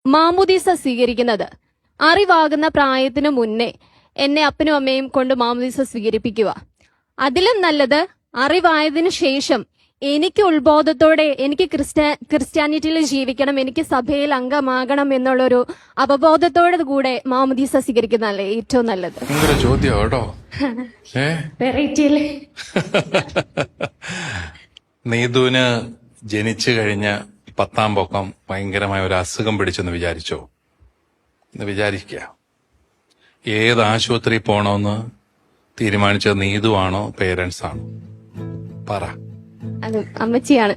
മാമുദീസ സ്വീകരിക്കുന്നത്. അറിവാകുന്ന പ്രായത്തിനു മുന്നേ എന്നെ അപ്പനും അമ്മയും കൊണ്ട് മാമുദീസ സ്വീകരിപ്പിക്കുക. അതിലും നല്ലത് അറിവായതിനു ശേഷം എനിക്ക് ഉത്ബോധത്തോടെ എനിക്ക് ക്രിസ്ത്യാനിറ്റിയിൽ ജീവിക്കണം, എനിക്ക് സഭയിൽ അംഗമാകണം എന്നുള്ളൊരു അവബോധത്തോടെ കൂടെ മാമുദീസ സ്വീകരിക്കുന്നതല്ലേ ഏറ്റവും നല്ലത്. ചോദ്യം കേട്ടോ. വെറൈറ്റിയല്ലേ? നീതുവിന് ജനിച്ചു കഴിഞ്ഞ 10ാം പൊക്കം ഭയങ്കരമായ ഒരു അസുഖം പിടിച്ചെന്ന് വിചാരിച്ചോ? എന്ന് വിചാരിക്കുക. ഏത് ആശുപത്രി പോണോന്ന് തീരുമാനിച്ചത് നീതുവാണോ പേരൻസ് ആണോ? പറ. അത് അമ്മച്ചിയാണ്.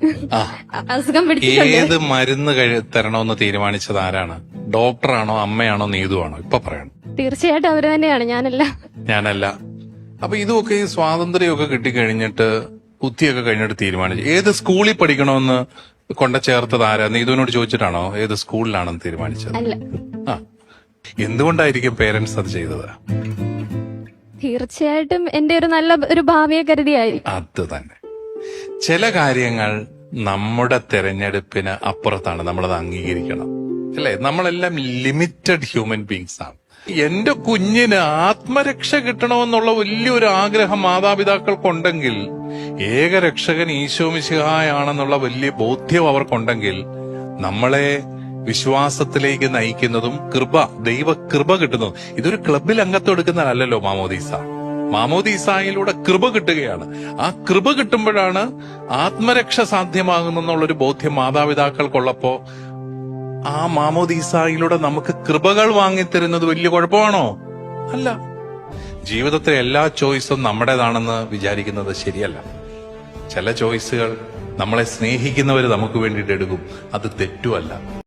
അസുഖം പിടിച്ചിട്ടുണ്ട്. ഏത് മരുന്ന് തരണമെന്ന് തീരുമാനിച്ചത് ആരാണ്? ഡോക്ടറാണോ, അമ്മയാണോ, നീതുവാണോ? ഇപ്പൊ പറയണം. തീർച്ചയായിട്ടും അവര് തന്നെയാണ്, ഞാനല്ല. അപ്പൊ ഇതൊക്കെ ഈ സ്വാതന്ത്ര്യമൊക്കെ കിട്ടിക്കഴിഞ്ഞിട്ട് ബുദ്ധിയൊക്കെ കഴിഞ്ഞിട്ട് തീരുമാനിച്ചു. ഏത് സ്കൂളിൽ പഠിക്കണമെന്ന് കൊണ്ട ചേർത്തത് ആരാ? നീതുവിനോട് ചോദിച്ചിട്ടാണോ ഏത് സ്കൂളിലാണെന്ന് തീരുമാനിച്ചത്? അല്ല. എന്തുകൊണ്ടായിരിക്കും പേരൻസ് അത് ചെയ്തത്? തീർച്ചയായിട്ടും എന്റെ ഒരു നല്ല ഒരു ഭാവിയെ കരുതിയായിരിക്കും. അത് തന്നെ. ചില കാര്യങ്ങൾ നമ്മുടെ തെരഞ്ഞെടുപ്പിന് അപ്പുറത്താണ്, നമ്മളത് അംഗീകരിക്കണം, അല്ലെ? നമ്മളെല്ലാം ലിമിറ്റഡ് ഹ്യൂമൻ ബീങ്സ് ആണ്. എന്റെ കുഞ്ഞിന് ആത്മരക്ഷ കിട്ടണമെന്നുള്ള വലിയൊരു ആഗ്രഹം മാതാപിതാക്കൾക്കുണ്ടെങ്കിൽ, ഏകരക്ഷകൻ ഈശോ മിശിഹായാണെന്നുള്ള വലിയ ബോധ്യം അവർക്കുണ്ടെങ്കിൽ, നമ്മളെ വിശ്വാസത്തിലേക്ക് നയിക്കുന്നതും ദൈവ കൃപ കിട്ടുന്നതും. ഇതൊരു ക്ലബിൽ അംഗത്വം എടുക്കുന്നതല്ലല്ലോ മാമോദീസ. മാമോദീസായിലൂടെ കൃപ കിട്ടുകയാണ്. ആ കൃപ കിട്ടുമ്പോഴാണ് ആത്മരക്ഷ സാധ്യമാകുന്നെന്നുള്ളൊരു ബോധ്യം മാതാപിതാക്കൾക്കുള്ളപ്പോ ആ മാമോദീസായിലൂടെ നമുക്ക് കൃപകൾ വാങ്ങിത്തരുന്നത് വലിയ കുഴപ്പമാണോ? അല്ല. ജീവിതത്തിലെ എല്ലാ ചോയ്സും നമ്മുടേതാണെന്ന് വിചാരിക്കുന്നത് ശരിയല്ല. ചില ചോയ്സുകൾ നമ്മളെ സ്നേഹിക്കുന്നവര് നമുക്ക് വേണ്ടിയിട്ട് എടുക്കും. അത് തെറ്റുമല്ല.